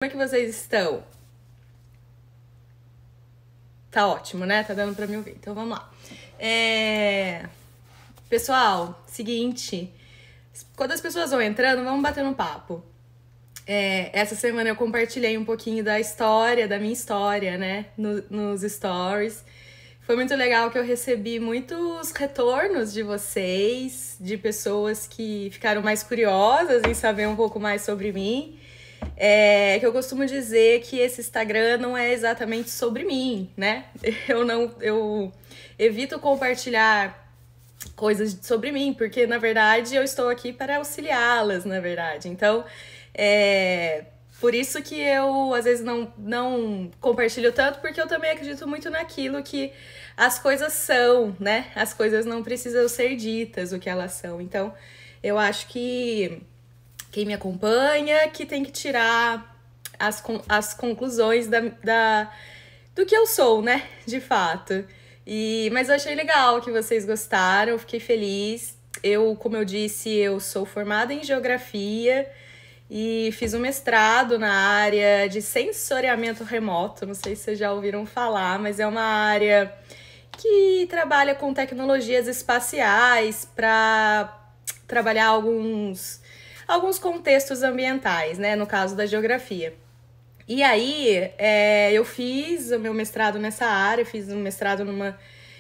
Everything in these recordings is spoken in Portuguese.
Como é que vocês estão? Tá ótimo, né? Tá dando pra me ouvir. Então vamos lá. Pessoal, seguinte. Quando as pessoas vão entrando, vamos bater um papo. Essa semana eu compartilhei um pouquinho da minha história, né? Nos stories. Foi muito legal que eu recebi muitos retornos de vocês, de pessoas que ficaram mais curiosas em saber um pouco mais sobre mim. Que eu costumo dizer que esse Instagram não é exatamente sobre mim, né? Eu evito compartilhar coisas sobre mim, porque na verdade eu estou aqui para auxiliá-las, na verdade. Então, por isso que eu às vezes não compartilho tanto, porque eu também acredito muito naquilo que as coisas são, né? As coisas não precisam ser ditas o que elas são. Então, eu acho que quem me acompanha que tem que tirar as conclusões do que eu sou, né? De fato. Mas eu achei legal que vocês gostaram, fiquei feliz. Como eu disse, eu sou formada em geografia e fiz um mestrado na área de sensoriamento remoto. Não sei se vocês já ouviram falar, mas é uma área que trabalha com tecnologias espaciais para trabalhar alguns contextos ambientais, né? No caso da geografia. E aí, eu fiz o meu mestrado nessa área, fiz um mestrado numa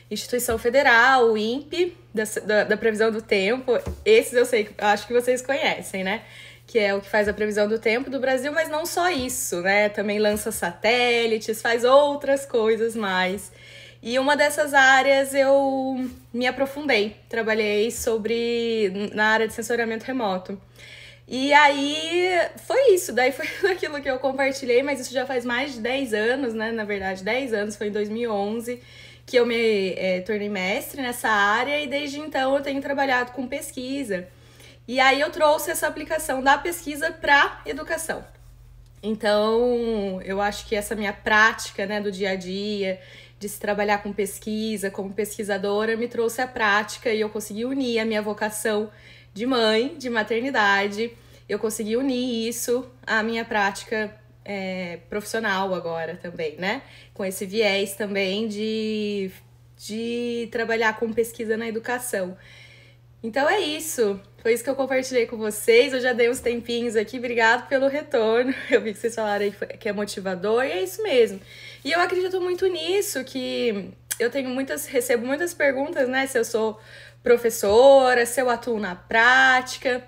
instituição federal, o INPE, da previsão do tempo. Esses eu sei, acho que vocês conhecem, né? Que é o que faz a previsão do tempo do Brasil, mas não só isso, né? Também lança satélites, faz outras coisas mais. E uma dessas áreas eu me aprofundei, trabalhei na área de sensoriamento remoto. E aí foi isso, daí foi aquilo que eu compartilhei, mas isso já faz mais de 10 anos, né? Na verdade, 10 anos, foi em 2011 que eu me tornei mestre nessa área e desde então eu tenho trabalhado com pesquisa. E aí eu trouxe essa aplicação da pesquisa para educação. Então, eu acho que essa minha prática, né, do dia a dia, de se trabalhar com pesquisa, como pesquisadora, me trouxe a prática e eu consegui unir a minha vocação de mãe, de maternidade, eu consegui unir isso à minha prática profissional agora também, né? Com esse viés também de trabalhar com pesquisa na educação. Então é isso, foi isso que eu compartilhei com vocês, eu já dei uns tempinhos aqui, obrigado pelo retorno, eu vi que vocês falaram aí que é motivador e é isso mesmo. E eu acredito muito nisso, que eu recebo muitas perguntas, né, se eu sou professora, se eu atuo na prática.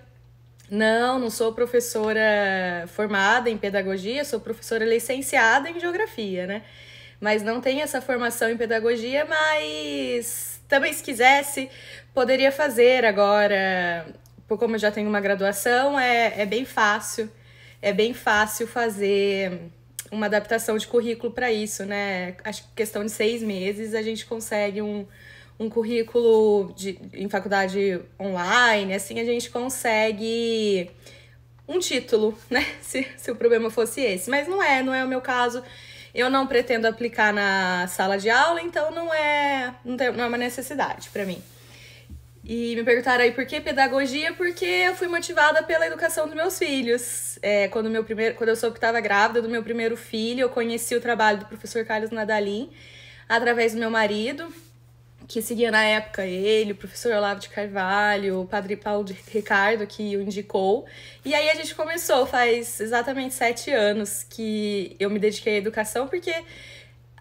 Não sou professora formada em pedagogia, sou professora licenciada em geografia, né? Mas não tenho essa formação em pedagogia, mas também se quisesse, poderia fazer agora, como eu já tenho uma graduação, é bem fácil fazer uma adaptação de currículo para isso, né? Acho que questão de 6 meses a gente consegue um currículo em faculdade online, assim a gente consegue um título, né? Se o problema fosse esse. Mas não é o meu caso. Eu não pretendo aplicar na sala de aula, então não é uma necessidade para mim. E me perguntaram aí por que pedagogia? Porque eu fui motivada pela educação dos meus filhos. Quando eu soube que estava grávida do meu primeiro filho, eu conheci o trabalho do professor Carlos Nadalim através do meu marido, que seguia na época ele, o professor Olavo de Carvalho, o padre Paulo de Ricardo, que o indicou. E aí a gente começou, faz exatamente 7 anos que eu me dediquei à educação, porque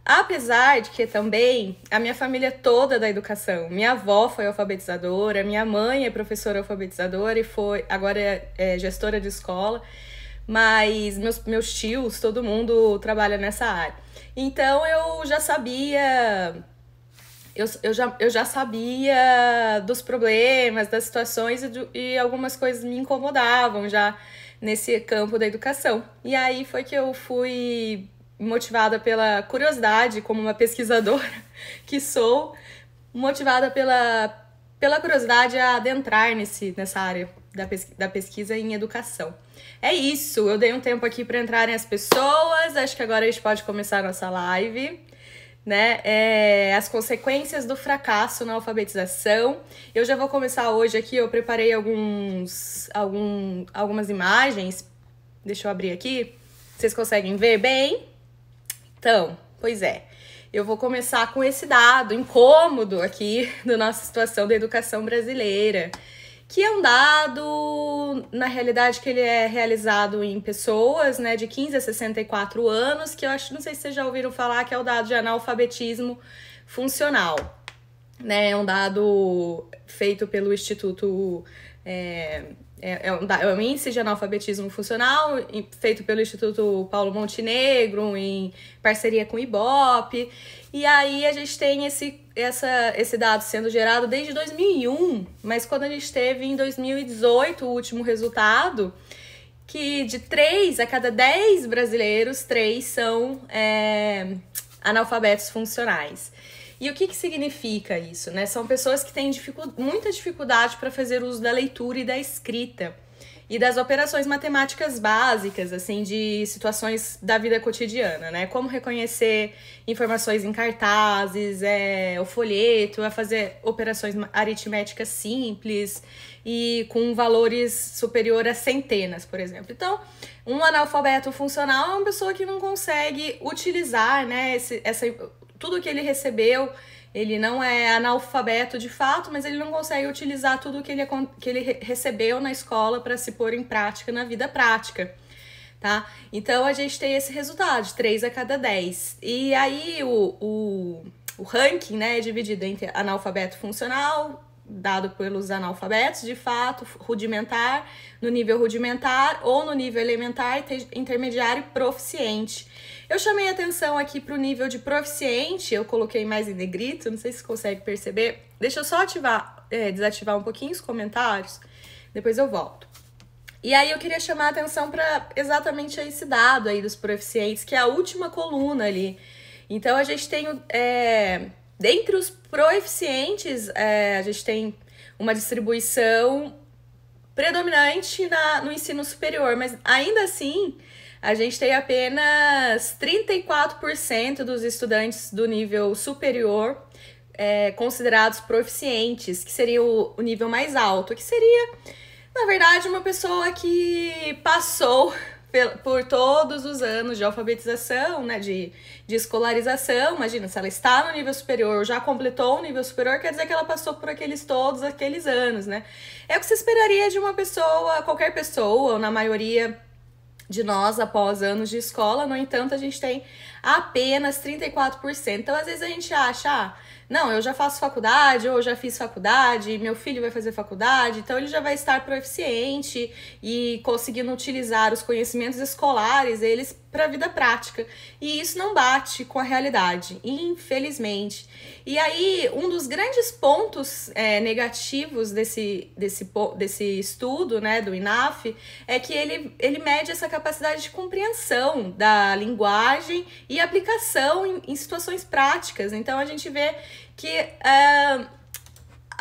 apesar de que também a minha família toda é da educação, minha avó foi alfabetizadora, minha mãe é professora alfabetizadora e agora é gestora de escola, mas meus tios, todo mundo trabalha nessa área. Então eu já sabia... Eu já sabia dos problemas, das situações e algumas coisas me incomodavam já nesse campo da educação. E aí foi que eu fui motivada pela curiosidade, como uma pesquisadora que sou, motivada pela curiosidade a adentrar nessa área da pesquisa em educação. É isso, eu dei um tempo aqui para entrarem as pessoas, acho que agora a gente pode começar a nossa live. Né? As consequências do fracasso na alfabetização. Eu já vou começar hoje aqui, eu preparei algumas imagens. Deixa eu abrir aqui. Vocês conseguem ver bem? Então, pois é. Eu vou começar com esse dado incômodo aqui da nossa situação da educação brasileira, que é um dado, na realidade, que ele é realizado em pessoas, né, de 15 a 64 anos, que eu acho, não sei se vocês já ouviram falar, que é o dado de analfabetismo funcional, né, é um dado feito pelo Instituto, é um índice de analfabetismo funcional feito pelo Instituto Paulo Montenegro em parceria com o Ibope. E aí a gente tem esse dado sendo gerado desde 2001, mas quando a gente teve em 2018 o último resultado, que de 3 a cada 10 brasileiros, 3 são analfabetos funcionais. E o que significa isso, né? São pessoas que têm muita dificuldade para fazer uso da leitura e da escrita e das operações matemáticas básicas, assim, de situações da vida cotidiana, né? Como reconhecer informações em cartazes, o folheto, a fazer operações aritméticas simples e com valores superior a centenas, por exemplo. Então, um analfabeto funcional é uma pessoa que não consegue utilizar, né, tudo que ele recebeu. Ele não é analfabeto de fato, mas ele não consegue utilizar tudo que ele recebeu na escola para se pôr em prática na vida prática, tá? Então, a gente tem esse resultado de 3 a cada 10. E aí, o ranking, né, é dividido entre analfabeto funcional, dado pelos analfabetos, de fato, rudimentar, no nível rudimentar, ou no nível elementar, intermediário e proficiente. Eu chamei atenção aqui para o nível de proficiente, eu coloquei mais em negrito, não sei se você consegue perceber. Deixa eu só desativar um pouquinho os comentários, depois eu volto. E aí eu queria chamar a atenção para exatamente esse dado aí dos proficientes, que é a última coluna ali. Então a gente tem, dentre os proficientes, a gente tem uma distribuição predominante no ensino superior, mas ainda assim a gente tem apenas 34% dos estudantes do nível superior considerados proficientes, que seria o nível mais alto, que seria, na verdade, uma pessoa que passou por todos os anos de alfabetização, né, de escolarização. Imagina, se ela está no nível superior ou já completou o nível superior, quer dizer que ela passou por todos aqueles anos, né? É o que se esperaria de uma pessoa, qualquer pessoa, ou na maioria de nós após anos de escola. No entanto, a gente tem apenas 34%. Então, às vezes a gente acha, não, eu já faço faculdade, ou eu já fiz faculdade, meu filho vai fazer faculdade, então ele já vai estar proficiente e conseguindo utilizar os conhecimentos escolares, eles para a vida prática. E isso não bate com a realidade, infelizmente. E aí, um dos grandes pontos negativos desse estudo, né, do INAF, é que ele mede essa capacidade de compreensão da linguagem e aplicação em situações práticas. Então, a gente vê que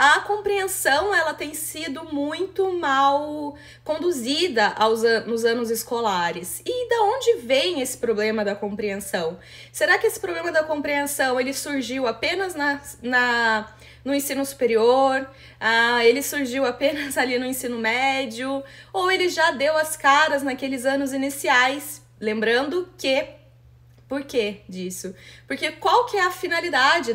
a compreensão ela tem sido muito mal conduzida nos anos escolares. E da onde vem esse problema da compreensão? Será que esse problema da compreensão ele surgiu apenas no ensino superior? Ele surgiu apenas ali no ensino médio? Ou ele já deu as caras naqueles anos iniciais? Lembrando que por que disso? Porque qual que é a finalidade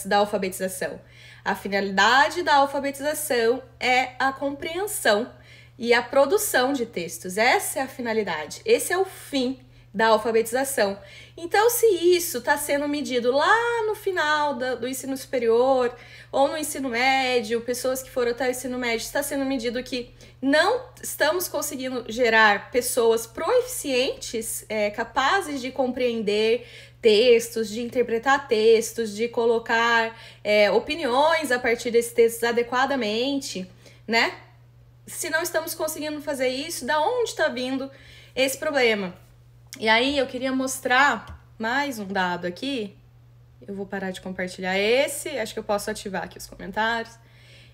da alfabetização? A finalidade da alfabetização é a compreensão e a produção de textos. Essa é a finalidade, esse é o fim da alfabetização. Então, se isso está sendo medido lá no final do ensino superior ou no ensino médio, pessoas que foram até o ensino médio, está sendo medido que não estamos conseguindo gerar pessoas proficientes, capazes de compreender textos, de interpretar textos, de colocar opiniões a partir desses textos adequadamente, né? Se não estamos conseguindo fazer isso, da onde está vindo esse problema? E aí eu queria mostrar mais um dado aqui. Eu vou parar de compartilhar acho que eu posso ativar aqui os comentários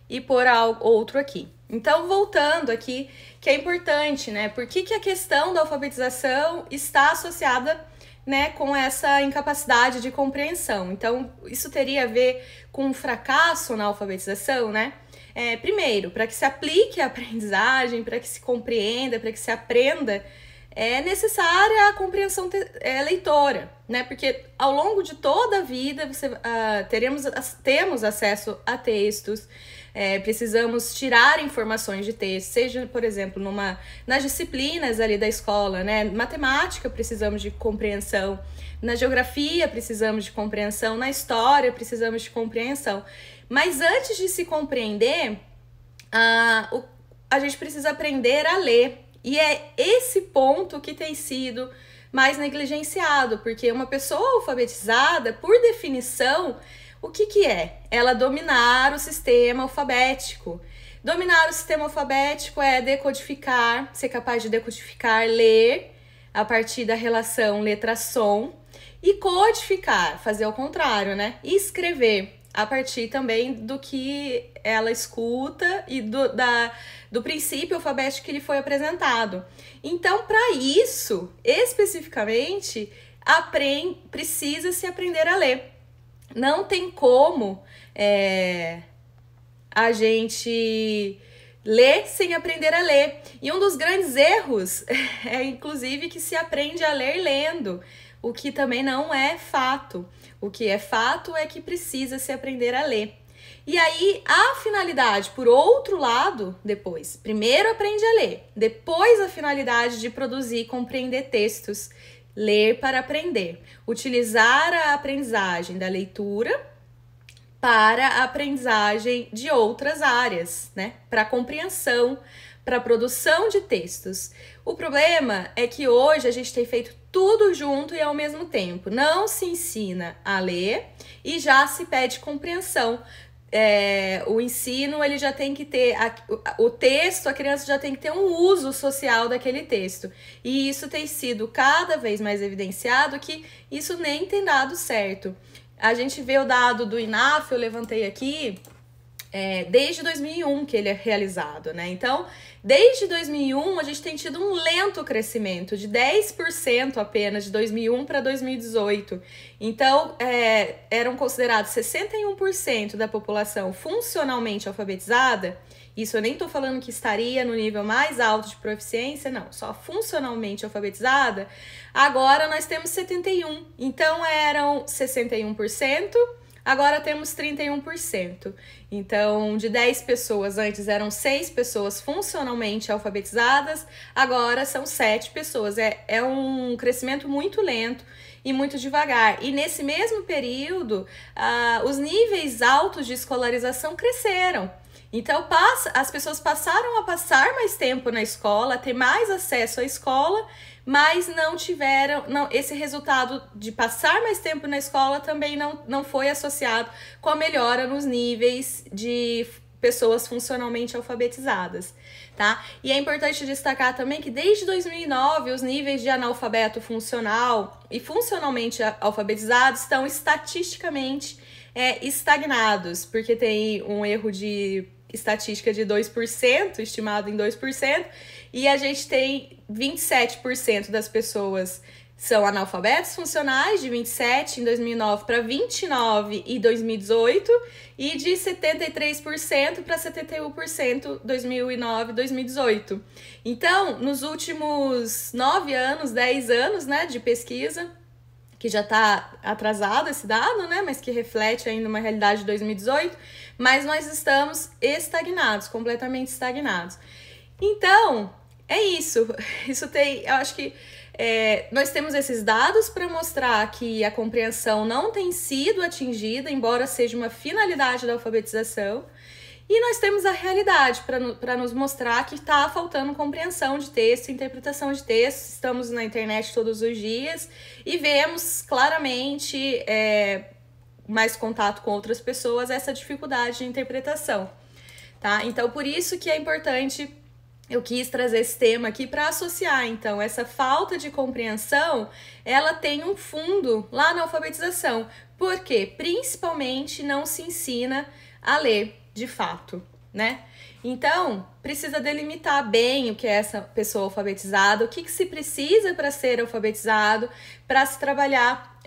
e pôr outro aqui. Então, voltando aqui, que é importante, né? Por que a questão da alfabetização está associada, né, com essa incapacidade de compreensão? Então, isso teria a ver com um fracasso na alfabetização, né? Primeiro, para que se aplique a aprendizagem, para que se compreenda, para que se aprenda, é necessária a compreensão leitora, né? Porque ao longo de toda a vida temos acesso a textos, precisamos tirar informações de texto, seja, por exemplo, nas disciplinas ali da escola, né? Matemática precisamos de compreensão, na geografia precisamos de compreensão, na história precisamos de compreensão. Mas antes de se compreender, a gente precisa aprender a ler. E é esse ponto que tem sido mais negligenciado, porque uma pessoa alfabetizada, por definição, o que é? Ela dominar o sistema alfabético. Dominar o sistema alfabético é decodificar, ser capaz de decodificar, ler a partir da relação letra-som, e codificar, fazer ao contrário, né? E escrever a partir também do que ela escuta e do princípio alfabético que lhe foi apresentado. Então, para isso, especificamente, precisa se aprender a ler. Não tem como a gente ler sem aprender a ler. E um dos grandes erros é, inclusive, que se aprende a ler lendo, o que também não é fato. O que é fato é que precisa se aprender a ler. E aí, a finalidade, por outro lado, depois, primeiro aprende a ler, depois a finalidade de produzir e compreender textos, ler para aprender, utilizar a aprendizagem da leitura para a aprendizagem de outras áreas, né? Para a compreensão, para a produção de textos. O problema é que hoje a gente tem feito tudo junto e ao mesmo tempo. Não se ensina a ler e já se pede compreensão. O ensino, ele já tem que ter o texto, a criança já tem que ter um uso social daquele texto. E isso tem sido cada vez mais evidenciado que isso nem tem dado certo. A gente vê o dado do INAF, eu levantei aqui, desde 2001 que ele é realizado, né? Então, desde 2001 a gente tem tido um lento crescimento de 10% apenas de 2001 para 2018. Então, eram considerados 61% da população funcionalmente alfabetizada. Isso eu nem estou falando que estaria no nível mais alto de proficiência, não, só funcionalmente alfabetizada. Agora nós temos 71%. Então, eram 61%. Agora temos 31%. Então, de 10 pessoas, antes eram 6 pessoas funcionalmente alfabetizadas, agora são 7 pessoas. É um crescimento muito lento e muito devagar. E nesse mesmo período, os níveis altos de escolarização cresceram. Então, as pessoas passaram a passar mais tempo na escola, a ter mais acesso à escola, mas não tiveram, esse resultado de passar mais tempo na escola também não foi associado com a melhora nos níveis de pessoas funcionalmente alfabetizadas, tá? E é importante destacar também que desde 2009 os níveis de analfabeto funcional e funcionalmente alfabetizados estão estatisticamente estagnados, porque tem um erro de estatística de 2%, estimado em 2%, e a gente tem 27% das pessoas são analfabetos funcionais, de 27 em 2009 para 29 em 2018, e de 73% para 71% 2009 e 2018. Então, nos últimos 9 anos, 10 anos, né, de pesquisa, que já está atrasado esse dado, né, mas que reflete ainda uma realidade de 2018, mas nós estamos estagnados, completamente estagnados. Então, é isso. Eu acho que nós temos esses dados para mostrar que a compreensão não tem sido atingida, embora seja uma finalidade da alfabetização, e nós temos a realidade para nos mostrar que está faltando compreensão de texto, interpretação de texto. Estamos na internet todos os dias e vemos claramente, mais contato com outras pessoas, essa dificuldade de interpretação, tá? Então, por isso que é importante, eu quis trazer esse tema aqui para associar. Então, essa falta de compreensão, ela tem um fundo lá na alfabetização, porque principalmente não se ensina a ler de fato, né? Então, precisa delimitar bem o que é essa pessoa alfabetizada, o que se precisa para ser alfabetizado, para se trabalhar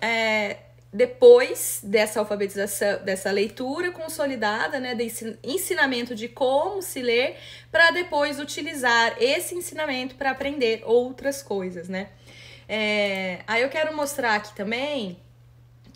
depois dessa alfabetização, dessa leitura consolidada, né, de ensinamento de como se ler, para depois utilizar esse ensinamento para aprender outras coisas, né? Aí eu quero mostrar aqui também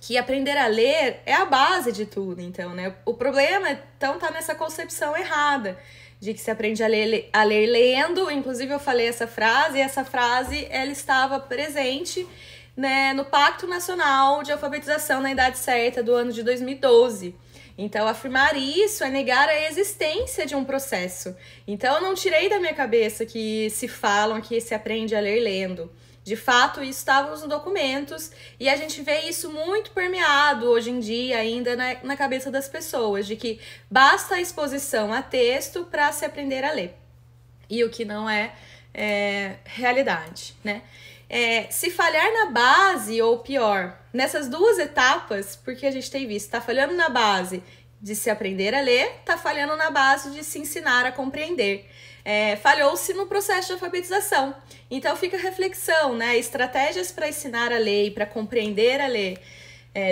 que aprender a ler é a base de tudo, então, né? O problema, então, tá nessa concepção errada de que se aprende a ler lendo. Inclusive, eu falei essa frase, e essa frase, ela estava presente, né, no Pacto Nacional de Alfabetização na Idade Certa do ano de 2012. Então, afirmar isso é negar a existência de um processo. Então, eu não tirei da minha cabeça que se falam que se aprende a ler lendo. De fato, isso estava nos documentos e a gente vê isso muito permeado hoje em dia ainda na cabeça das pessoas, de que basta a exposição a texto para se aprender a ler. E o que não é realidade, né? Se falhar na base, ou pior, nessas duas etapas, porque a gente tem visto, tá falhando na base de se aprender a ler, tá falhando na base de se ensinar a compreender. Falhou-se no processo de alfabetização. Então fica a reflexão, né? Estratégias para ensinar a ler e para compreender a ler,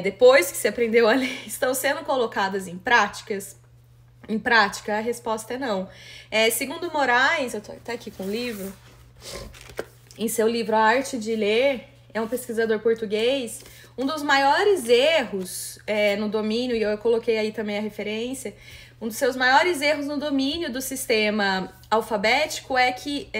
depois que se aprendeu a ler, estão sendo colocadas em práticas? Em prática, a resposta é não. Segundo Moraes, eu tô até aqui com o livro, em seu livro A Arte de Ler, é um pesquisador português, um dos maiores erros no domínio, e eu coloquei aí também a referência, um dos seus maiores erros no domínio do sistema alfabético é que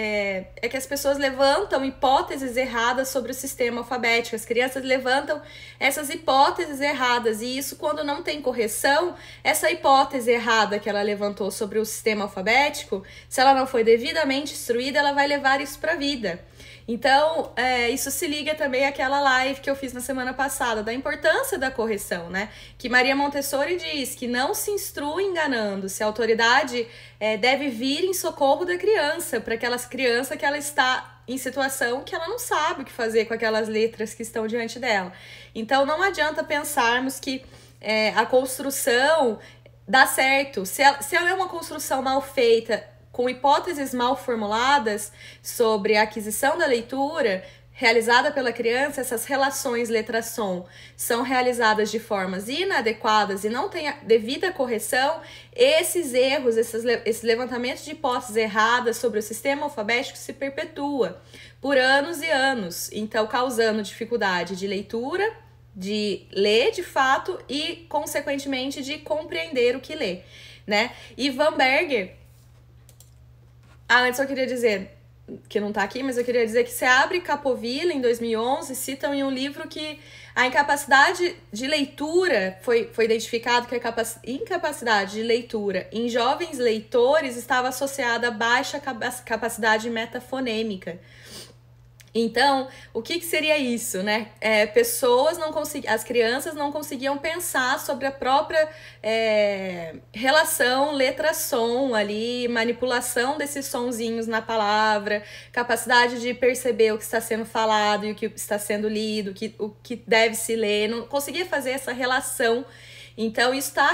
as pessoas levantam hipóteses erradas sobre o sistema alfabético. As crianças levantam essas hipóteses erradas, e isso, quando não tem correção, essa hipótese errada que ela levantou sobre o sistema alfabético, se ela não foi devidamente instruída, ela vai levar isso para a vida. Então, isso se liga também àquela live que eu fiz na semana passada, da importância da correção, né? Que Maria Montessori diz que não se instrui enganando-se. A autoridade deve vir em socorro da criança, para aquelas crianças que ela está em situação que ela não sabe o que fazer com aquelas letras que estão diante dela. Então, não adianta pensarmos que a construção dá certo. Se ela é uma construção mal feita, com hipóteses mal formuladas sobre a aquisição da leitura realizada pela criança, essas relações letra-som são realizadas de formas inadequadas e não tem a devida correção, esses erros, esse levantamento de hipóteses erradas sobre o sistema alfabético se perpetua por anos e anos, então causando dificuldade de leitura, de ler de fato e, consequentemente, de compreender o que lê, né? E Van Berger... antes eu queria dizer, que não tá aqui, mas eu queria dizer que Seabra e Capovilla, em 2011, citam em um livro que a incapacidade de leitura, foi identificado que a incapacidade de leitura em jovens leitores estava associada a baixa capacidade metafonêmica. Então, o que seria isso, né? As crianças não conseguiam pensar sobre a própria relação letra-som ali, manipulação desses sonzinhos na palavra, capacidade de perceber o que está sendo falado e o que está sendo lido, o que deve se ler, não conseguia fazer essa relação. Então, isso está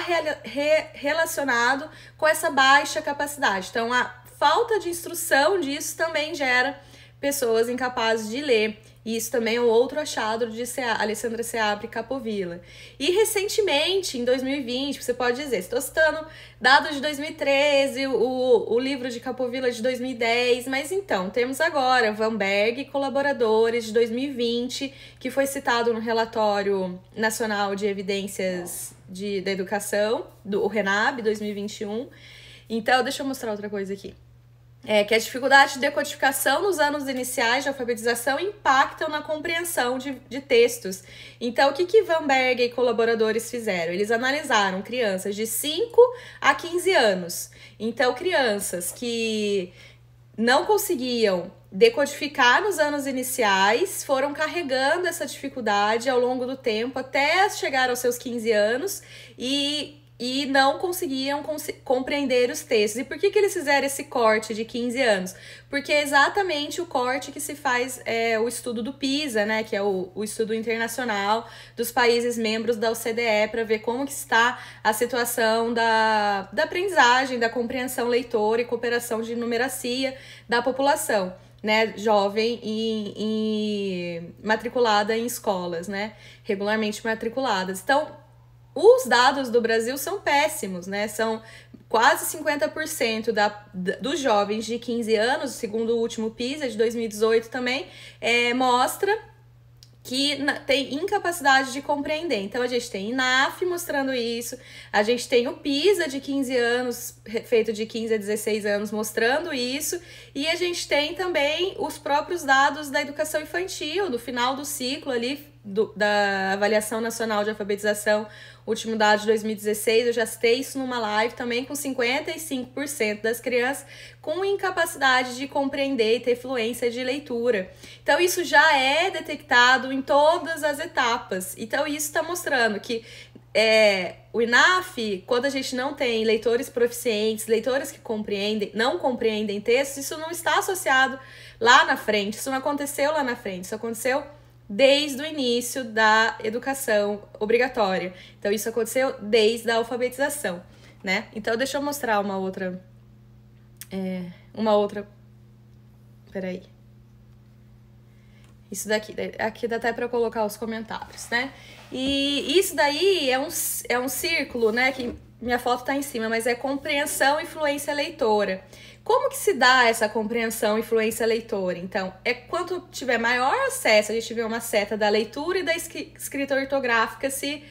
relacionado com essa baixa capacidade. Então, a falta de instrução disso também gera pessoas incapazes de ler. E isso também é um outro achado de Alessandra Seabra e Capovilla. E recentemente, em 2020, você pode dizer, estou citando dados de 2013, o livro de Capovilla de 2010, mas então, temos agora Van Berg e colaboradores de 2020, que foi citado no Relatório Nacional de Evidências da Educação, o RENAB 2021. Então, deixa eu mostrar outra coisa aqui. Que a dificuldade de decodificação nos anos iniciais de alfabetização impactam na compreensão de textos. Então, o que Van Berg e colaboradores fizeram? Eles analisaram crianças de 5 a 15 anos. Então, crianças que não conseguiam decodificar nos anos iniciais foram carregando essa dificuldade ao longo do tempo até chegar aos seus 15 anos e não conseguiam compreender os textos. E por que eles fizeram esse corte de 15 anos? Porque é exatamente o corte que se faz o estudo do PISA, né? Que é o estudo internacional dos países membros da OCDE, para ver como que está a situação da aprendizagem, da compreensão leitora e cooperação de numeracia da população. né, jovem e matriculada em escolas, né, regularmente matriculadas. Então, os dados do Brasil são péssimos, né, são quase 50% dos jovens de 15 anos, segundo o último PISA de 2018 também, mostra que tem incapacidade de compreender. Então, a gente tem INAF mostrando isso, a gente tem o PISA de 15 anos, feito de 15 a 16 anos, mostrando isso, e a gente tem também os próprios dados da educação infantil, do final do ciclo ali, da Avaliação Nacional de Alfabetização, último dado de 2016, eu já citei isso numa live também, com 55% das crianças com incapacidade de compreender e ter fluência de leitura. Então, isso já é detectado em todas as etapas. Então, isso está mostrando que o INAF, quando a gente não tem leitores proficientes, leitores que não compreendem textos, isso não está associado lá na frente, isso não aconteceu lá na frente, isso aconteceu desde o início da educação obrigatória. Então, isso aconteceu desde a alfabetização, né? Então, deixa eu mostrar uma outra... Peraí. Isso daqui. Aqui dá até para eu colocar os comentários, né? E isso daí é um círculo, né? Que minha foto tá em cima, mas é compreensão e fluência leitora. Como que se dá essa compreensão e fluência leitora? Então, quanto tiver maior acesso, a gente vê uma seta da leitura e da escrita ortográfica se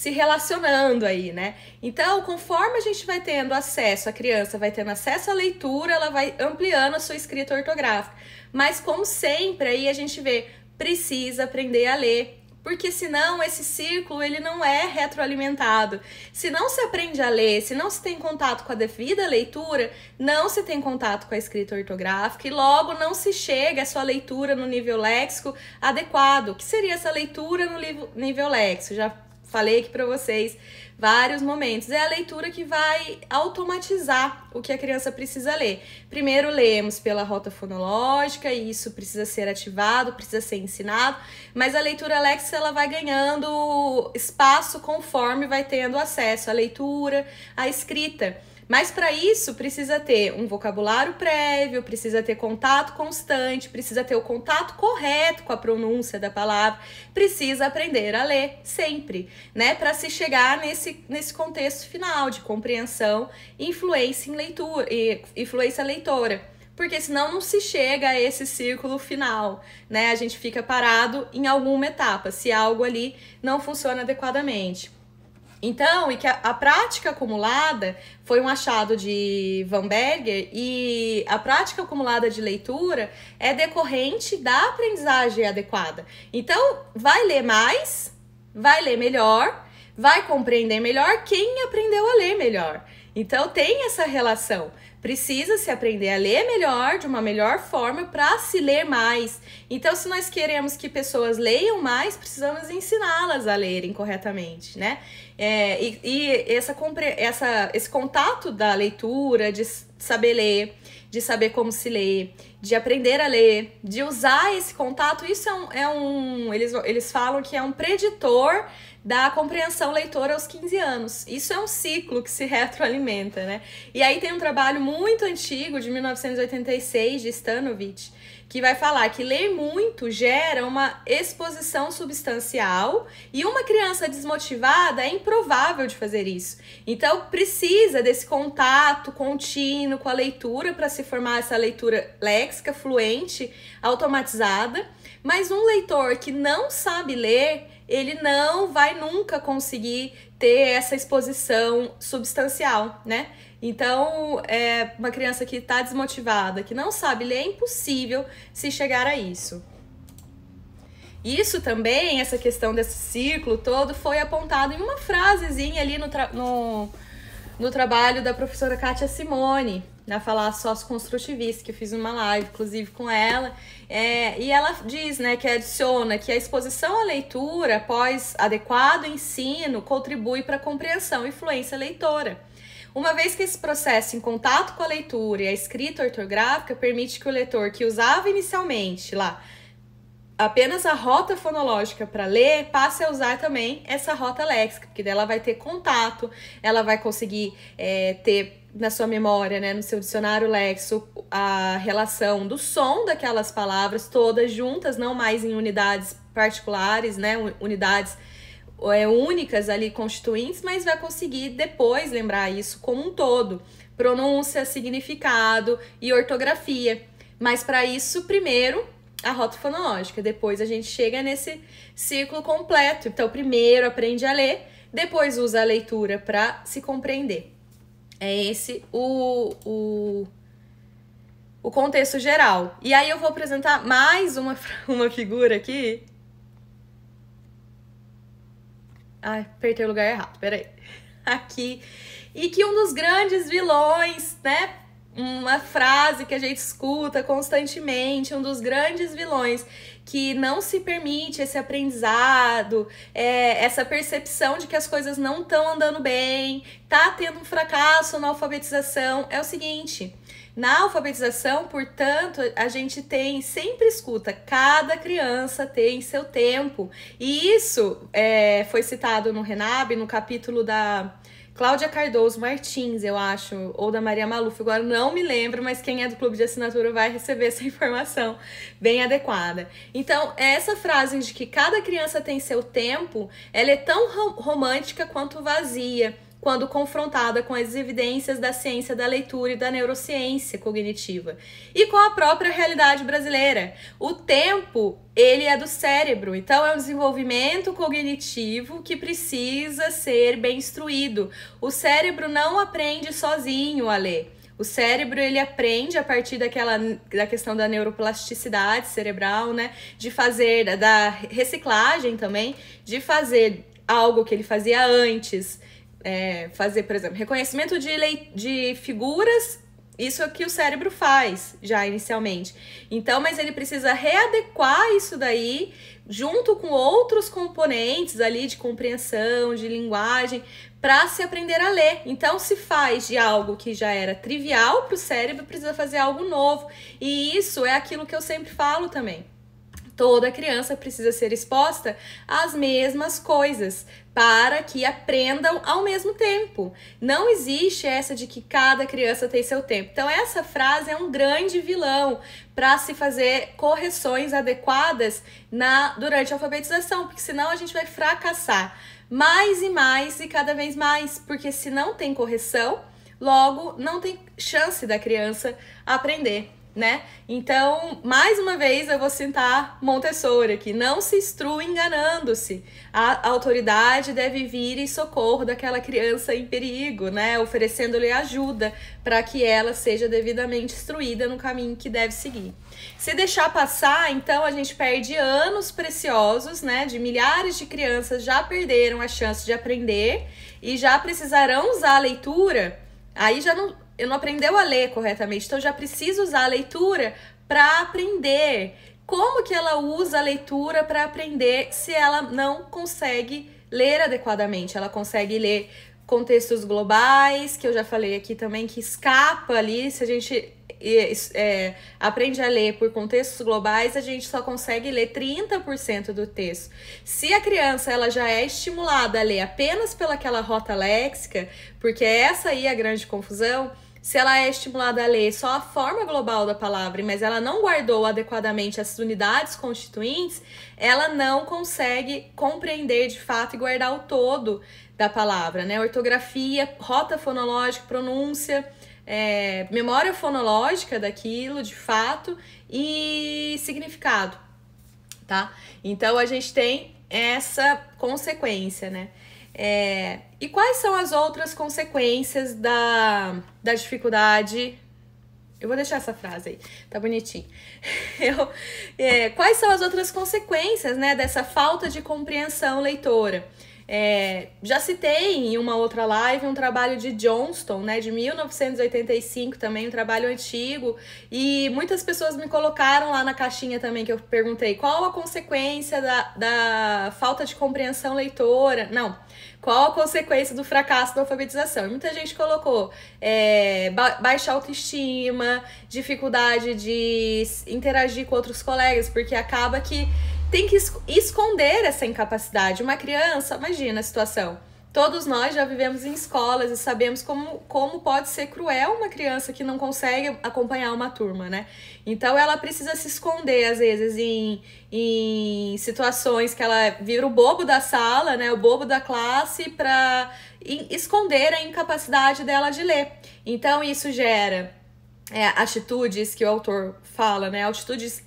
relacionando aí, né? Então, conforme a gente vai tendo acesso, a criança vai tendo acesso à leitura, ela vai ampliando a sua escrita ortográfica. Mas, como sempre, aí a gente vê, precisa aprender a ler, porque senão esse círculo ele não é retroalimentado. Se não se aprende a ler, se não se tem contato com a devida leitura, não se tem contato com a escrita ortográfica e logo não se chega à sua leitura no nível léxico adequado. O que seria essa leitura no nível léxico? Já falei aqui para vocês vários momentos. É a leitura que vai automatizar o que a criança precisa ler. Primeiro lemos pela rota fonológica, e isso precisa ser ativado, precisa ser ensinado, mas a leitura léxica ela vai ganhando espaço conforme vai tendo acesso à leitura, à escrita. Mas para isso precisa ter um vocabulário prévio, precisa ter contato constante, precisa ter o contato correto com a pronúncia da palavra, precisa aprender a ler sempre, né? Para se chegar nesse contexto final de compreensão e influência leitora. Porque senão não se chega a esse círculo final, né? A gente fica parado em alguma etapa, se algo ali não funciona adequadamente. Então, e que a prática acumulada foi um achado de Van Berger, e a prática acumulada de leitura é decorrente da aprendizagem adequada. Então, vai ler mais, vai ler melhor, vai compreender melhor quem aprendeu a ler melhor. Então, tem essa relação. Precisa se aprender a ler melhor, de uma melhor forma, para se ler mais. Então, se nós queremos que pessoas leiam mais, precisamos ensiná-las a lerem corretamente, né? Esse contato da leitura, de saber ler, de saber como se lê, de aprender a ler, de usar esse contato, isso eles falam que é um preditor da compreensão leitora aos 15 anos. Isso é um ciclo que se retroalimenta, né? E aí tem um trabalho muito antigo, de 1986, de Stanovich, que vai falar que ler muito gera uma exposição substancial e uma criança desmotivada é improvável de fazer isso. Então, precisa desse contato contínuo com a leitura para se formar essa leitura léxica, fluente, automatizada. Mas um leitor que não sabe ler, ele não vai nunca conseguir ter essa exposição substancial, né? Então, uma criança que está desmotivada, que não sabe ler, é impossível se chegar a isso. Isso também, essa questão desse círculo todo, foi apontado em uma frasezinha ali no trabalho da professora Kátia Simone, na Falar Socioconstrutivista, que eu fiz uma live, inclusive, com ela. E ela diz, né, que adiciona que a exposição à leitura após adequado ensino contribui para a compreensão e fluência leitora. Uma vez que esse processo em contato com a leitura e a escrita ortográfica permite que o leitor que usava inicialmente lá apenas a rota fonológica para ler, passe a usar também essa rota léxica, porque daí ela vai ter contato, ela vai conseguir ter na sua memória, né, no seu dicionário léxico, a relação do som daquelas palavras todas juntas, não mais em unidades particulares, né, unidades únicas ali constituintes, mas vai conseguir depois lembrar isso como um todo, pronúncia, significado e ortografia. Mas para isso, primeiro, a rota fonológica, depois a gente chega nesse ciclo completo. Então, primeiro aprende a ler, depois usa a leitura para se compreender. É esse o contexto geral. E aí eu vou apresentar mais uma figura aqui. Ai, apertei o lugar errado, peraí. Aqui. E que um dos grandes vilões, né? Uma frase que a gente escuta constantemente, um dos grandes vilões que não se permite esse aprendizado, essa percepção de que as coisas não estão andando bem, tá tendo um fracasso na alfabetização, é o seguinte: na alfabetização, portanto, a gente sempre escuta, cada criança tem seu tempo, e isso foi citado no Renab, no capítulo da Cláudia Cardoso Martins, eu acho, ou da Maria Maluf, agora não me lembro, mas quem é do clube de assinatura vai receber essa informação bem adequada. Então, essa frase de que cada criança tem seu tempo, ela é tão romântica quanto vazia, quando confrontada com as evidências da ciência da leitura e da neurociência cognitiva, e com a própria realidade brasileira. O tempo, ele é do cérebro, então é um desenvolvimento cognitivo que precisa ser bem instruído. O cérebro não aprende sozinho a ler. O cérebro, ele aprende a partir da questão da neuroplasticidade cerebral, né? De fazer, da reciclagem também, de fazer algo que ele fazia antes, fazer, por exemplo, reconhecimento de figuras, isso é o que o cérebro faz já inicialmente. Então, mas ele precisa readequar isso daí junto com outros componentes ali de compreensão, de linguagem, para se aprender a ler. Então, se faz de algo que já era trivial para o cérebro, precisa fazer algo novo. E isso é aquilo que eu sempre falo também. Toda criança precisa ser exposta às mesmas coisas para que aprendam ao mesmo tempo. Não existe essa de que cada criança tem seu tempo. Então, essa frase é um grande vilão para se fazer correções adequadas durante a alfabetização, porque senão a gente vai fracassar mais e mais e cada vez mais, porque se não tem correção, logo não tem chance da criança aprender, né? Então, mais uma vez eu vou citar Montessori aqui: não se instrua enganando-se. A autoridade deve vir em socorro daquela criança em perigo, né? Oferecendo-lhe ajuda para que ela seja devidamente instruída no caminho que deve seguir. Se deixar passar, então a gente perde anos preciosos, né? De milhares de crianças já perderam a chance de aprender e já precisarão usar a leitura. Aí já não aprendeu a ler corretamente, então já precisa usar a leitura para aprender. Como que ela usa a leitura para aprender se ela não consegue ler adequadamente? Ela consegue ler contextos globais, que eu já falei aqui também, que escapa ali. Se a gente aprende a ler por contextos globais, a gente só consegue ler 30% do texto. Se a criança ela já é estimulada a ler apenas pelaquela rota léxica, porque essa aí é a grande confusão. Se ela é estimulada a ler só a forma global da palavra, mas ela não guardou adequadamente as unidades constituintes, ela não consegue compreender de fato e guardar o todo da palavra, né? Ortografia, rota fonológica, pronúncia, memória fonológica daquilo, de fato, e significado, tá? Então, a gente tem essa consequência, né? E quais são as outras consequências da dificuldade? Eu vou deixar essa frase aí, tá bonitinho. Quais são as outras consequências, né, dessa falta de compreensão leitora? Já citei em uma outra live um trabalho de Johnston, né, de 1985, também um trabalho antigo, e muitas pessoas me colocaram lá na caixinha também, que eu perguntei qual a consequência da falta de compreensão leitora, não, qual a consequência do fracasso da alfabetização. E muita gente colocou baixa autoestima, dificuldade de interagir com outros colegas, porque acaba que tem que esconder essa incapacidade. Uma criança, imagina a situação. Todos nós já vivemos em escolas e sabemos como pode ser cruel uma criança que não consegue acompanhar uma turma, né? Então ela precisa se esconder, às vezes, em situações que ela vira o bobo da sala, né? O bobo da classe, para esconder a incapacidade dela de ler. Então isso gera atitudes que o autor fala, né? Atitudes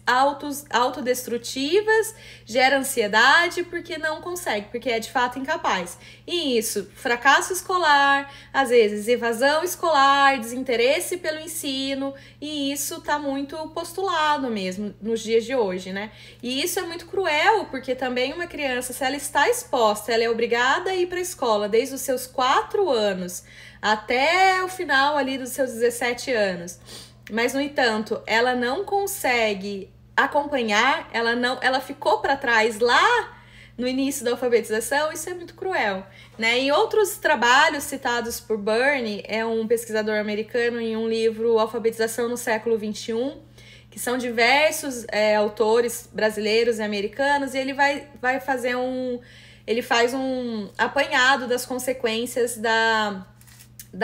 autodestrutivas, gera ansiedade porque não consegue, porque é de fato incapaz. E isso, fracasso escolar, às vezes evasão escolar, desinteresse pelo ensino, e isso tá muito postulado mesmo nos dias de hoje, né? E isso é muito cruel, porque também uma criança, se ela está exposta, ela é obrigada a ir para a escola desde os seus 4 anos até o final ali dos seus 17 anos. Mas, no entanto, ela não consegue acompanhar, ela ficou para trás lá no início da alfabetização, isso é muito cruel, né? Em outros trabalhos citados por Burney, é um pesquisador americano, em um livro Alfabetização no Século XXI, que são diversos autores brasileiros e americanos, e ele vai fazer ele faz um apanhado das consequências da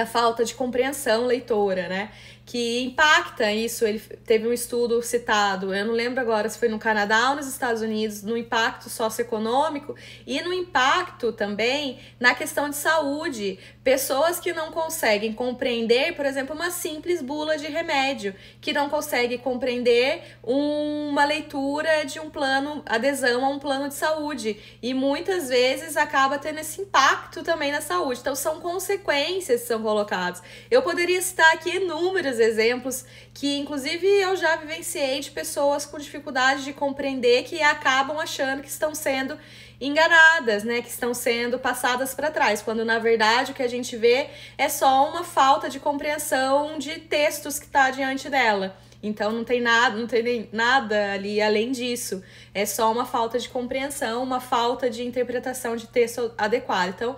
falta de compreensão leitora, né? Que impacta isso. Ele teve um estudo citado, eu não lembro agora se foi no Canadá ou nos Estados Unidos, no impacto socioeconômico e no impacto também na questão de saúde. Pessoas que não conseguem compreender, por exemplo, uma simples bula de remédio, que não conseguem compreender uma leitura de um plano, adesão a um plano de saúde, e muitas vezes acaba tendo esse impacto também na saúde. Então são consequências que são colocadas. Eu poderia citar aqui inúmeros exemplos que inclusive eu já vivenciei de pessoas com dificuldade de compreender, que acabam achando que estão sendo enganadas, né, que estão sendo passadas para trás, quando na verdade o que a gente vê é só uma falta de compreensão de textos que está diante dela. Então não tem nada ali além disso, é só uma falta de compreensão, uma falta de interpretação de texto adequado. Então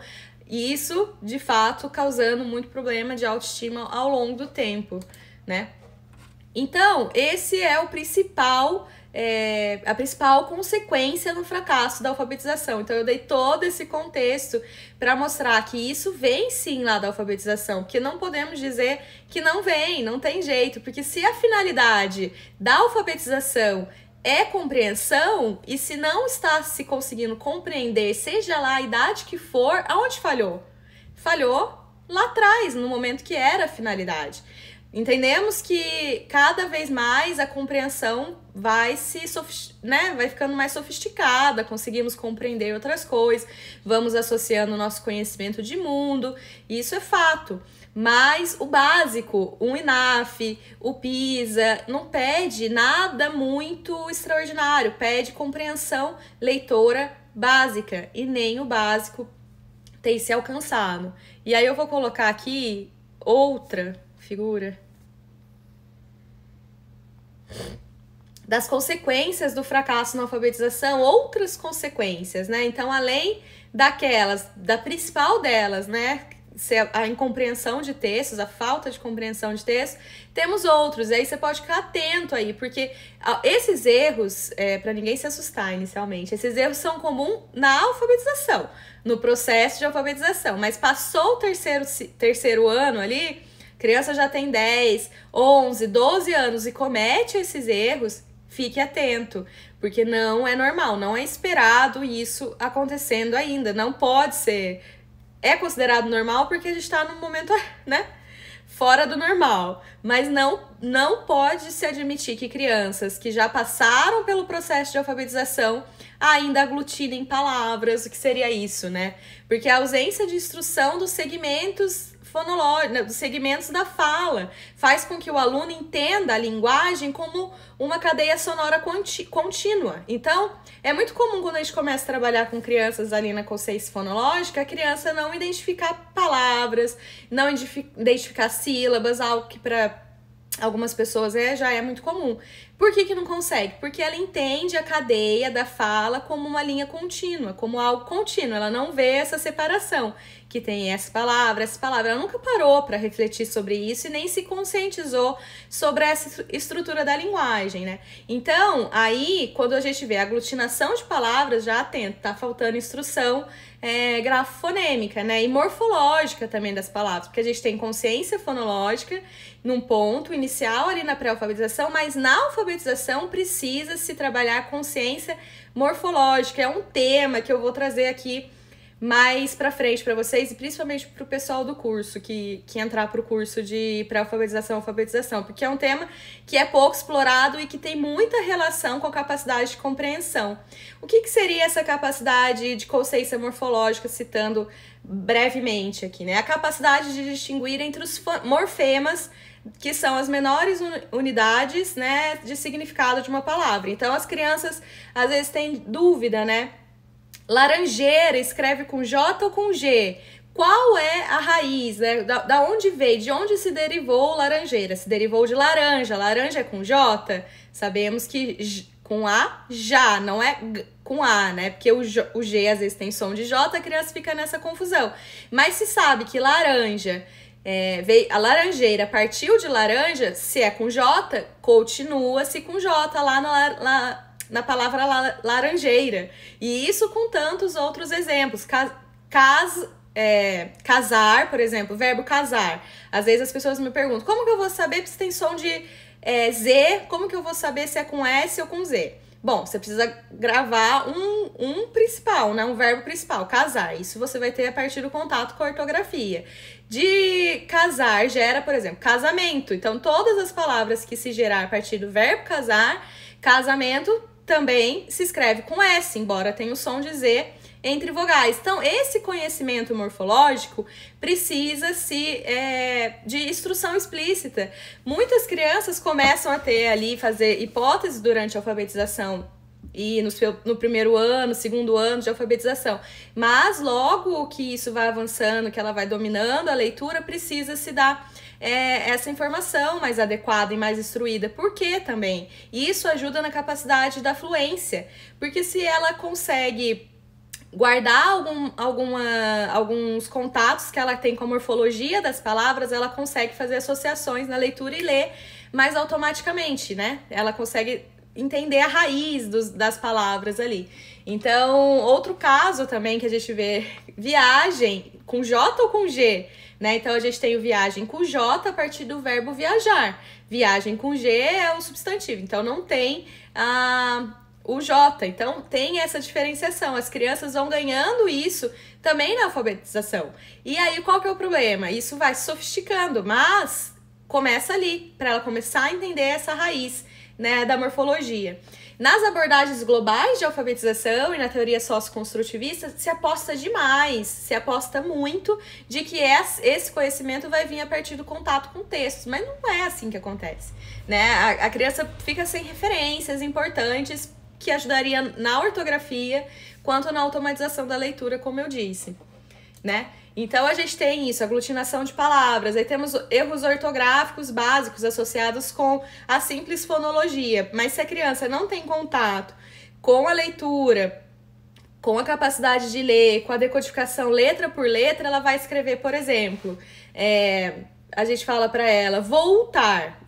isso, de fato, causando muito problema de autoestima ao longo do tempo, né? Então, esse é a principal consequência no fracasso da alfabetização. Então, eu dei todo esse contexto para mostrar que isso vem sim lá da alfabetização, que não podemos dizer que não vem, não tem jeito, porque se a finalidade da alfabetização é compreensão, e se não está se conseguindo compreender, seja lá a idade que for, aonde falhou? Falhou lá atrás, no momento que era a finalidade. Entendemos que cada vez mais a compreensão vai ficando mais sofisticada, conseguimos compreender outras coisas, vamos associando o nosso conhecimento de mundo, isso é fato. Mas o básico, o INAF, o PISA, não pede nada muito extraordinário, pede compreensão leitora básica, e nem o básico tem se alcançado. E aí eu vou colocar aqui outra figura das consequências do fracasso na alfabetização, outras consequências, né? Então, além da principal delas, né, a incompreensão de textos, a falta de compreensão de textos, temos outros. E aí você pode ficar atento aí, porque esses erros, para ninguém se assustar inicialmente, esses erros são comuns na alfabetização, no processo de alfabetização, mas passou o terceiro ano ali, criança já tem 10, 11, 12 anos e comete esses erros, fique atento, porque não é normal, não é esperado isso acontecendo ainda, não pode ser. É considerado normal porque a gente está num momento, né, fora do normal, mas não pode se admitir que crianças que já passaram pelo processo de alfabetização ainda aglutinem palavras. O que seria isso, né? Porque a ausência de instrução dos segmentos fonológicos, dos segmentos da fala. Faz com que o aluno entenda a linguagem como uma cadeia sonora contínua. Então, é muito comum quando a gente começa a trabalhar com crianças ali na consciência fonológica, a criança não identificar palavras, não identificar sílabas, algo que para algumas pessoas já é muito comum. Por que não consegue? Porque ela entende a cadeia da fala como uma linha contínua, como algo contínuo. Ela não vê essa separação, que tem essa palavra. Ela nunca parou para refletir sobre isso e nem se conscientizou sobre essa estrutura da linguagem, né? Então, aí, quando a gente vê aglutinação de palavras, já atento, tá faltando instrução grafofonêmica, né? E morfológica também das palavras, porque a gente tem consciência fonológica num ponto inicial ali na pré-alfabetização, mas na alfabetização precisa se trabalhar consciência morfológica. É um tema que eu vou trazer aqui mais pra frente pra vocês e principalmente pro pessoal do curso que entrar pro curso de pré-alfabetização e alfabetização, porque é um tema que é pouco explorado e que tem muita relação com a capacidade de compreensão. O que seria essa capacidade de consciência morfológica, citando brevemente aqui, né? A capacidade de distinguir entre os morfemas, que são as menores unidades, né, de significado de uma palavra. Então, as crianças às vezes têm dúvida, né? Laranjeira escreve com J ou com G? Qual é a raiz, né? Da onde veio? De onde se derivou laranjeira? Se derivou de laranja. Laranja é com J? Sabemos que com A, já, não é com A, né? Porque o G às vezes tem som de J, a criança fica nessa confusão. Mas se sabe que laranja, a laranjeira partiu de laranja, se é com J, continua-se com J lá na palavra laranjeira. E isso com tantos outros exemplos. Casar, por exemplo, o verbo casar. Às vezes as pessoas me perguntam, como que eu vou saber se tem som de Z? Como que eu vou saber se é com S ou com Z? Bom, você precisa gravar um principal, né? Um verbo principal, casar. Isso você vai ter a partir do contato com a ortografia. De casar gera, por exemplo, casamento. Então, todas as palavras que se gerar a partir do verbo casar, casamento, também se escreve com S, embora tenha o som de Z entre vogais. Então, esse conhecimento morfológico precisa de instrução explícita. Muitas crianças começam a ter ali, fazer hipóteses durante a alfabetização e no primeiro ano, segundo ano de alfabetização. Mas logo que isso vai avançando, que ela vai dominando a leitura, precisa se dar essa informação mais adequada e mais instruída. Por quê também? Isso ajuda na capacidade da fluência, porque se ela consegue guardar alguns contatos que ela tem com a morfologia das palavras, ela consegue fazer associações na leitura e ler mais automaticamente, né? Ela consegue entender a raiz das palavras ali. Então, outro caso também que a gente vê, viagem com J ou com G, né? Então, a gente tem o viagem com J a partir do verbo viajar. Viagem com G é o substantivo, então não tem o J. Então, tem essa diferenciação. As crianças vão ganhando isso também na alfabetização. E aí, qual que é o problema? Isso vai se sofisticando, mas começa ali, para ela começar a entender essa raiz, né, da morfologia. Nas abordagens globais de alfabetização e na teoria socioconstrutivista, se aposta demais, se aposta muito de que esse conhecimento vai vir a partir do contato com textos, mas não é assim que acontece, né? A criança fica sem referências importantes que ajudaria na ortografia quanto na automatização da leitura, como eu disse, né? Então, a gente tem isso, aglutinação de palavras, aí temos erros ortográficos básicos associados com a simples fonologia. Mas se a criança não tem contato com a leitura, com a capacidade de ler, com a decodificação letra por letra, ela vai escrever, por exemplo, a gente fala pra ela, voltar,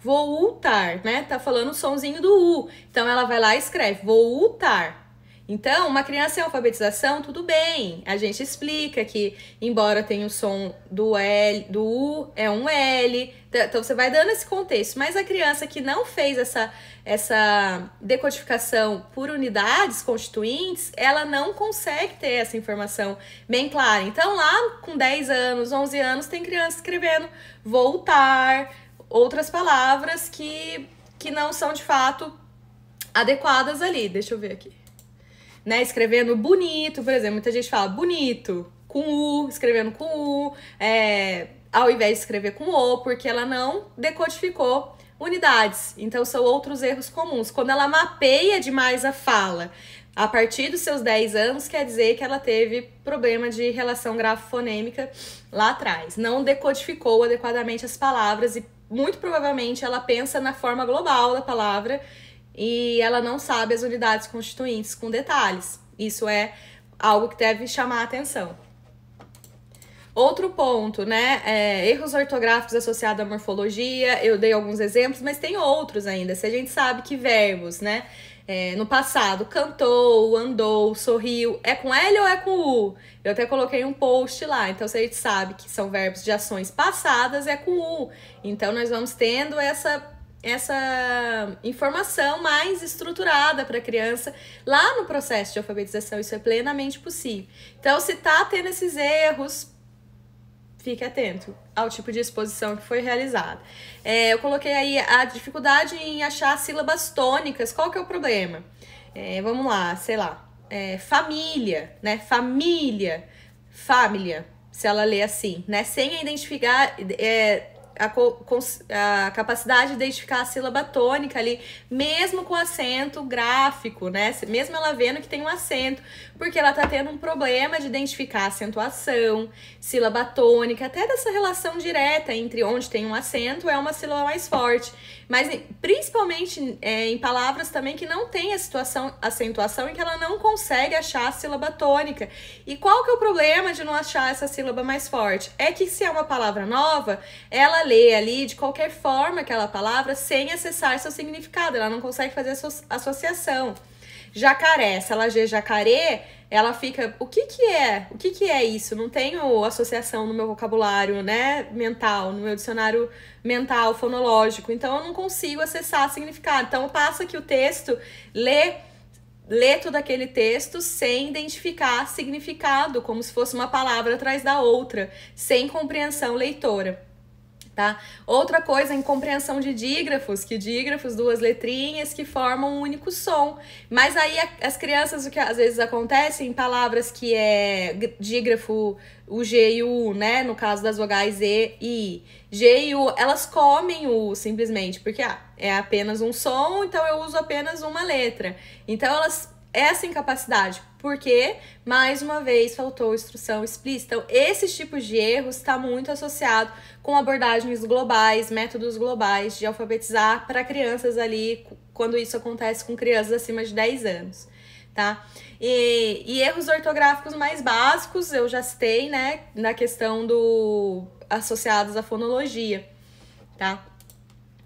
né? Tá falando o sonzinho do U. Então, ela vai lá e escreve, voltar. Então, uma criança em alfabetização, tudo bem. A gente explica que, embora tenha o som do U, é um L. Então, você vai dando esse contexto. Mas a criança que não fez essa decodificação por unidades constituintes, ela não consegue ter essa informação bem clara. Então, lá com 10 anos, 11 anos, tem criança escrevendo voltar, outras palavras que não são, de fato, adequadas ali. Deixa eu ver aqui. Né, escrevendo bonito, por exemplo, muita gente fala bonito, com U, escrevendo com U, ao invés de escrever com O, porque ela não decodificou unidades. Então, são outros erros comuns. Quando ela mapeia demais a fala, a partir dos seus 10 anos, quer dizer que ela teve problema de relação grafo-fonêmica lá atrás. Não decodificou adequadamente as palavras e, muito provavelmente, ela pensa na forma global da palavra e ela não sabe as unidades constituintes com detalhes. Isso é algo que deve chamar a atenção. Outro ponto, né? Erros ortográficos associados à morfologia. Eu dei alguns exemplos, mas tem outros ainda. Se a gente sabe que verbos, né? No passado, cantou, andou, sorriu, é com L ou é com U? Eu até coloquei um post lá. Então, se a gente sabe que são verbos de ações passadas, é com U. Então, nós vamos tendo essa informação mais estruturada para a criança lá no processo de alfabetização. Isso é plenamente possível. Então, se tá tendo esses erros, fique atento ao tipo de exposição que foi realizada. Eu coloquei aí a dificuldade em achar sílabas tônicas. Qual que é o problema? Vamos lá, sei lá. Família, né? Família. Se ela lê assim, né? Sem identificar a capacidade de identificar a sílaba tônica ali, mesmo com acento gráfico, né? Mesmo ela vendo que tem um acento, porque ela tá tendo um problema de identificar acentuação, sílaba tônica, até dessa relação direta entre onde tem um acento é uma sílaba mais forte. Mas principalmente em palavras também que não tem acentuação e que ela não consegue achar a sílaba tônica. E qual que é o problema de não achar essa sílaba mais forte? É que se é uma palavra nova, ela lê ali de qualquer forma aquela palavra sem acessar seu significado, ela não consegue fazer associação. Jacaré, se ela lê jacaré, ela fica, o que que é isso? Não tenho associação no meu vocabulário, né, mental, no meu dicionário mental, fonológico, então eu não consigo acessar significado. Então passa que o texto lê todo aquele texto sem identificar significado, como se fosse uma palavra atrás da outra, sem compreensão leitora. Tá? Outra coisa, incompreensão de dígrafos, que dígrafos, duas letrinhas que formam um único som. Mas aí as crianças, o que às vezes acontece em palavras que é dígrafo, o G e o U, né? No caso das vogais E e I. G e U, elas comem o U simplesmente, porque é apenas um som, então eu uso apenas uma letra. Então essa incapacidade, porque, mais uma vez, faltou instrução explícita. Então, esses tipos de erros está muito associado com abordagens globais, métodos globais de alfabetizar para crianças ali, quando isso acontece com crianças acima de 10 anos, tá? E erros ortográficos mais básicos, eu já citei, né, na questão associados à fonologia, tá?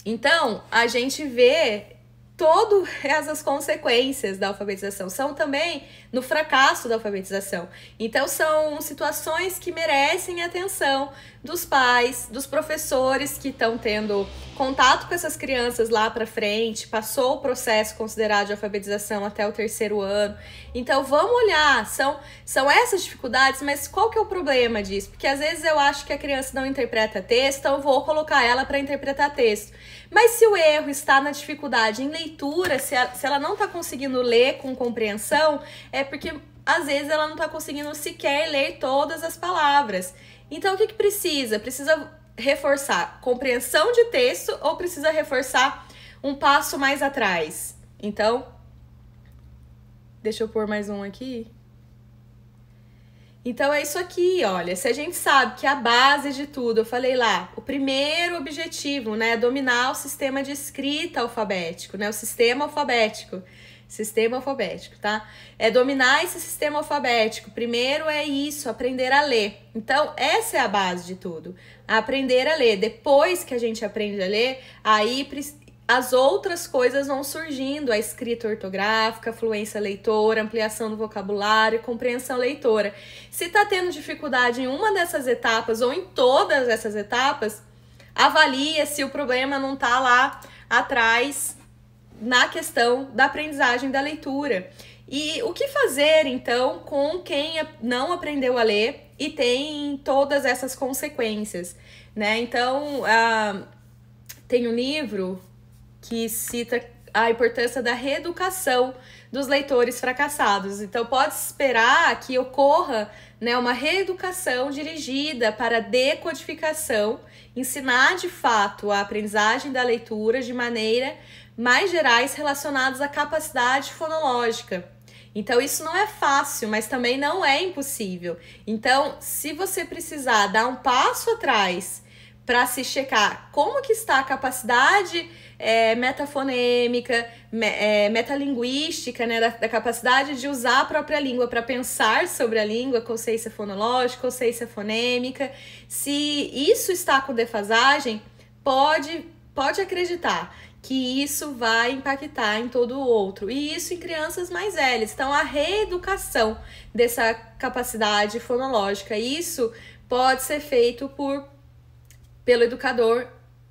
Então, a gente vê todas essas consequências da alfabetização, são também no fracasso da alfabetização. Então, são situações que merecem atenção dos pais, dos professores que estão tendo contato com essas crianças lá para frente, passou o processo considerado de alfabetização até o 3º ano. Então, vamos olhar, são essas dificuldades, mas qual que é o problema disso? Porque às vezes eu acho que a criança não interpreta texto, então eu vou colocar ela para interpretar texto. Mas se o erro está na dificuldade em leitura, se ela não está conseguindo ler com compreensão, é porque às vezes ela não está conseguindo sequer ler todas as palavras. Então o que precisa? Precisa reforçar compreensão de texto ou precisa reforçar um passo mais atrás? Então, deixa eu pôr mais um aqui. Então é isso aqui, olha, se a gente sabe que a base de tudo, eu falei lá, o primeiro objetivo, né, é dominar o sistema de escrita alfabético, né, o sistema alfabético, tá? É dominar esse sistema alfabético. Primeiro é isso, aprender a ler. Então, essa é a base de tudo, aprender a ler. Depois que a gente aprende a ler, aí as outras coisas vão surgindo, a escrita ortográfica, a fluência leitora, ampliação do vocabulário, compreensão leitora. Se tá tendo dificuldade em uma dessas etapas ou em todas essas etapas, avalia se o problema não tá lá atrás na questão da aprendizagem da leitura. E o que fazer, então, com quem não aprendeu a ler e tem todas essas consequências, né? Então, tem um livro que cita a importância da reeducação dos leitores fracassados. Então, pode esperar que ocorra, né, uma reeducação dirigida para a decodificação, ensinar de fato a aprendizagem da leitura de maneira mais gerais relacionadas à capacidade fonológica. Então, isso não é fácil, mas também não é impossível. Então, se você precisar dar um passo atrás para se checar como que está a capacidade metafonêmica, metalinguística, né, da capacidade de usar a própria língua para pensar sobre a língua, consciência fonológica, consciência fonêmica, se isso está com defasagem, pode acreditar que isso vai impactar em todo o outro, e isso em crianças mais velhas. Então, a reeducação dessa capacidade fonológica, isso pode ser feito pelo educador,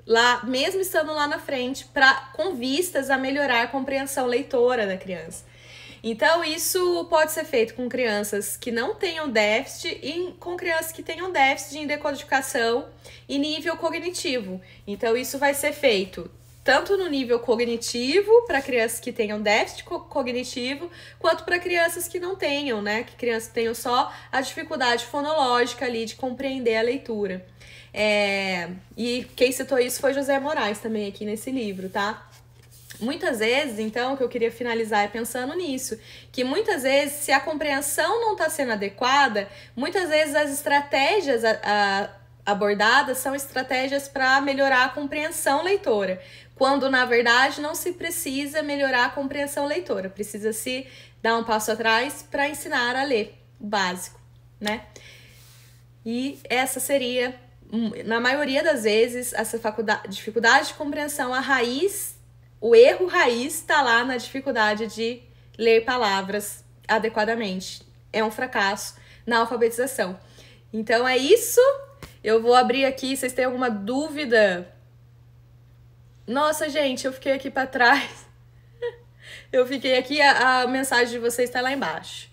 lá, mesmo estando lá na frente, com vistas a melhorar a compreensão leitora da criança. Então, isso pode ser feito com crianças que não tenham déficit e com crianças que tenham déficit em decodificação e nível cognitivo. Então, isso vai ser feito tanto no nível cognitivo, para crianças que tenham déficit cognitivo, quanto para crianças que não tenham, né? Que crianças tenham só a dificuldade fonológica ali de compreender a leitura. E quem citou isso foi José Moraes também aqui nesse livro, tá? Muitas vezes, então, o que eu queria finalizar é pensando nisso, que muitas vezes, se a compreensão não está sendo adequada, muitas vezes as estratégias abordadas são estratégias para melhorar a compreensão leitora, quando, na verdade, não se precisa melhorar a compreensão leitora, precisa se dar um passo atrás para ensinar a ler, o básico, né? E essa seria, na maioria das vezes, essa dificuldade de compreensão, o erro raiz está lá na dificuldade de ler palavras adequadamente. É um fracasso na alfabetização. Então, é isso. Eu vou abrir aqui, vocês têm alguma dúvida? Nossa, gente, eu fiquei aqui para trás. Eu fiquei aqui, a mensagem de vocês está lá embaixo.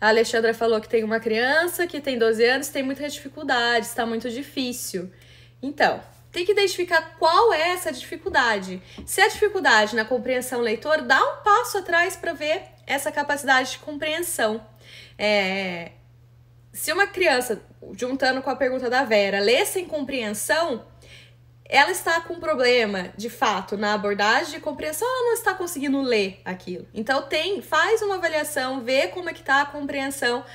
A Alexandra falou que tem uma criança que tem 12 anos, tem muitas dificuldades, está muito difícil. Então, tem que identificar qual é essa dificuldade. Se a dificuldade na compreensão leitora, dá um passo atrás para ver essa capacidade de compreensão. Se uma criança, juntando com a pergunta da Vera, lê sem compreensão, ela está com problema, de fato, na abordagem de compreensão, ela não está conseguindo ler aquilo. Então, faz uma avaliação, vê como é que está a compreensão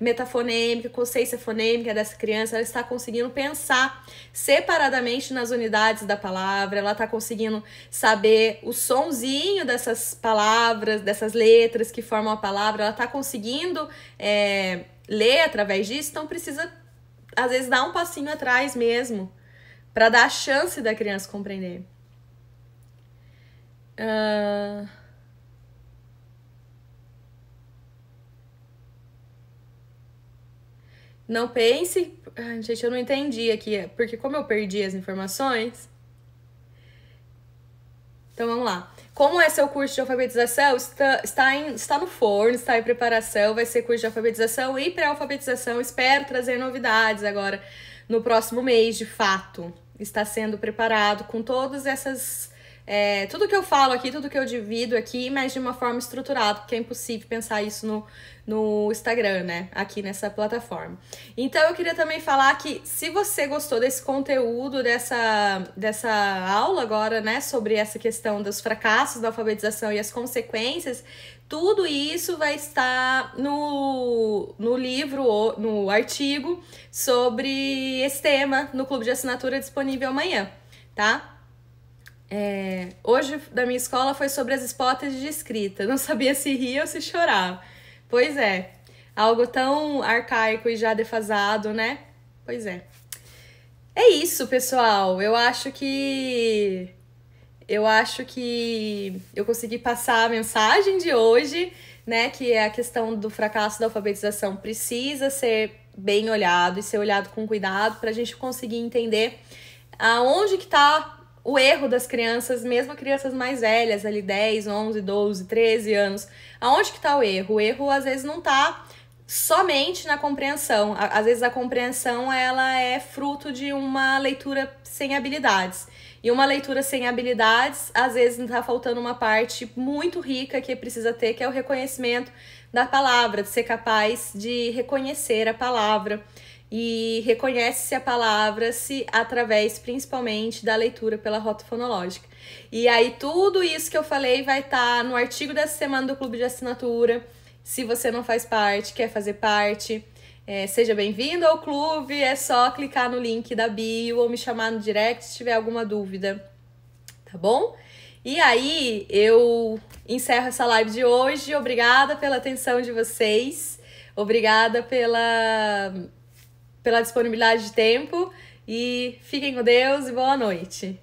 metafonêmica, consciência fonêmica dessa criança, ela está conseguindo pensar separadamente nas unidades da palavra, ela está conseguindo saber o sonzinho dessas palavras, dessas letras que formam a palavra, ela está conseguindo ler através disso, então precisa, às vezes, dar um passinho atrás mesmo, para dar a chance da criança compreender. Não pense... Ai, gente, eu não entendi aqui, porque como eu perdi as informações... Então, vamos lá. Como é seu curso de alfabetização? Está no forno, está em preparação, vai ser curso de alfabetização e pré-alfabetização. Espero trazer novidades agora no próximo mês, de fato. Está sendo preparado com todas essas... tudo que eu falo aqui, tudo que eu divido aqui, mas de uma forma estruturada, porque é impossível pensar isso no Instagram, né? Aqui nessa plataforma. Então, eu queria também falar que se você gostou desse conteúdo, dessa aula agora, né? Sobre essa questão dos fracassos da alfabetização e as consequências, tudo isso vai estar no livro, no artigo sobre esse tema no Clube de Assinatura disponível amanhã, tá? Hoje, da minha escola, foi sobre as hipóteses de escrita. Não sabia se ria ou se chorava. Pois é, algo tão arcaico e já defasado, né? Pois é. É isso, pessoal. Eu acho que eu consegui passar a mensagem de hoje, né? Que é a questão do fracasso da alfabetização precisa ser bem olhado e ser olhado com cuidado para a gente conseguir entender aonde que está o erro das crianças, mesmo crianças mais velhas, ali 10, 11, 12, 13 anos. Aonde que tá o erro? O erro, às vezes, não tá somente na compreensão. Às vezes a compreensão ela é fruto de uma leitura sem habilidades. E uma leitura sem habilidades, às vezes está faltando uma parte muito rica que precisa ter, que é o reconhecimento da palavra, de ser capaz de reconhecer a palavra. E reconhece-se a palavra-se através, principalmente, da leitura pela rota fonológica. E aí tudo isso que eu falei vai estar no artigo dessa semana do Clube de Assinatura. Se você não faz parte, quer fazer parte, seja bem-vindo ao clube, é só clicar no link da bio ou me chamar no direct se tiver alguma dúvida, tá bom? E aí, eu encerro essa live de hoje. Obrigada pela atenção de vocês, obrigada pela disponibilidade de tempo e fiquem com Deus e boa noite.